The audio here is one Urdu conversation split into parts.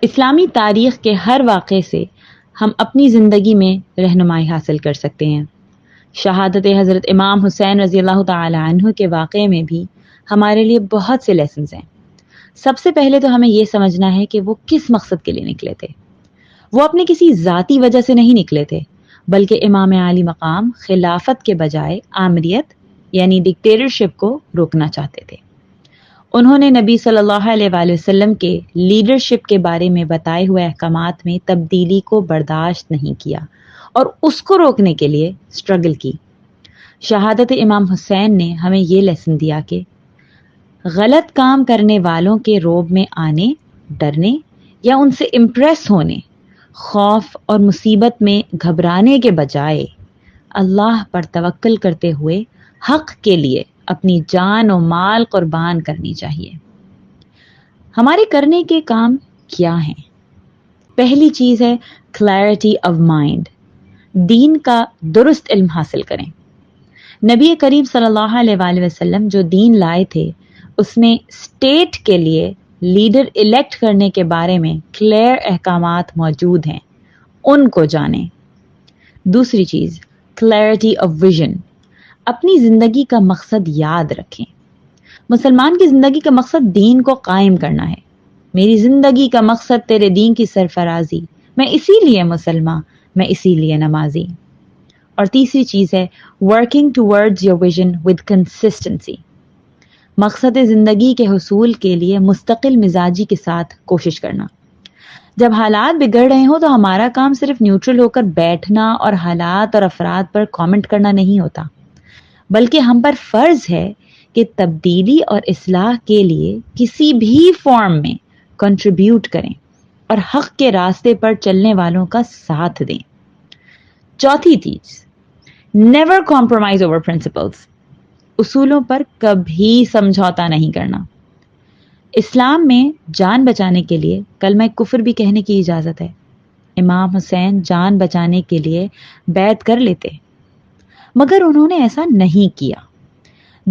اسلامی تاریخ کے ہر واقعے سے ہم اپنی زندگی میں رہنمائی حاصل کر سکتے ہیں۔ شہادت حضرت امام حسین رضی اللہ تعالی عنہ کے واقعے میں بھی ہمارے لیے بہت سے لیسنز ہیں۔ سب سے پہلے تو ہمیں یہ سمجھنا ہے کہ وہ کس مقصد کے لیے نکلے تھے۔ وہ اپنے کسی ذاتی وجہ سے نہیں نکلے تھے، بلکہ امام عالی مقام خلافت کے بجائے آمریت یعنی ڈکٹیٹرشپ کو روکنا چاہتے تھے۔ انہوں نے نبی صلی اللہ علیہ وآلہ وسلم کے لیڈرشپ کے بارے میں بتائے ہوئے احکامات میں تبدیلی کو برداشت نہیں کیا اور اس کو روکنے کے لیے سٹرگل کی۔ شہادت امام حسین نے ہمیں یہ لیسن دیا کہ غلط کام کرنے والوں کے روب میں آنے، ڈرنے یا ان سے امپریس ہونے، خوف اور مصیبت میں گھبرانے کے بجائے اللہ پر توکل کرتے ہوئے حق کے لیے اپنی جان و مال قربان کرنی چاہیے۔ ہمارے کرنے کے کام کیا ہیں؟ پہلی چیز ہے کلیئرٹی آف مائنڈ، دین کا درست علم حاصل کریں۔ نبی کریم صلی اللہ علیہ وآلہ وسلم جو دین لائے تھے اس میں اسٹیٹ کے لیے لیڈر الیکٹ کرنے کے بارے میں کلیئر احکامات موجود ہیں، ان کو جانیں۔ دوسری چیز کلیئرٹی آف ویژن، اپنی زندگی کا مقصد یاد رکھیں۔ مسلمان کی زندگی کا مقصد دین کو قائم کرنا ہے۔ میری زندگی کا مقصد تیرے دین کی سرفرازی، میں اسی لیے مسلمان، میں اسی لیے نمازی۔ اور تیسری چیز ہے working towards your vision with consistency, مقصد زندگی کے حصول کے لیے مستقل مزاجی کے ساتھ کوشش کرنا۔ جب حالات بگڑ رہے ہوں تو ہمارا کام صرف نیوٹرل ہو کر بیٹھنا اور حالات اور افراد پر کامنٹ کرنا نہیں ہوتا، بلکہ ہم پر فرض ہے کہ تبدیلی اور اصلاح کے لیے کسی بھی فارم میں کنٹریبیوٹ کریں اور حق کے راستے پر چلنے والوں کا ساتھ دیں۔ چوتھی چیز نیور کمپرومائز اوور پرنسپلز، اصولوں پر کبھی سمجھوتا نہیں کرنا۔ اسلام میں جان بچانے کے لیے کلمہ کفر بھی کہنے کی اجازت ہے۔ امام حسین جان بچانے کے لیے بیعت کر لیتے، مگر انہوں نے ایسا نہیں کیا،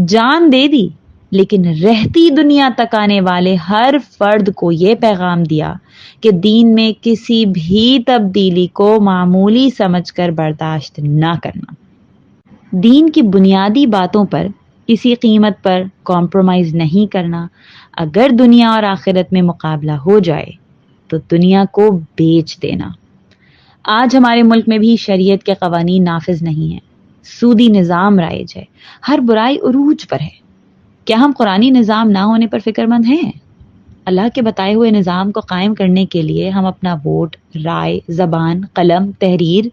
جان دے دی، لیکن رہتی دنیا تک آنے والے ہر فرد کو یہ پیغام دیا کہ دین میں کسی بھی تبدیلی کو معمولی سمجھ کر برداشت نہ کرنا۔ دین کی بنیادی باتوں پر کسی قیمت پر کمپرومائز نہیں کرنا، اگر دنیا اور آخرت میں مقابلہ ہو جائے تو دنیا کو بیچ دینا۔ آج ہمارے ملک میں بھی شریعت کے قوانین نافذ نہیں ہیں، سودی نظام رائج ہے، ہر برائی عروج پر ہے۔ کیا ہم قرآنی نظام نہ ہونے پر فکر مند ہیں؟ اللہ کے بتائے ہوئے نظام کو قائم کرنے کے لیے ہم اپنا ووٹ، رائے، زبان، قلم، تحریر،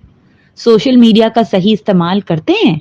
سوشل میڈیا کا صحیح استعمال کرتے ہیں؟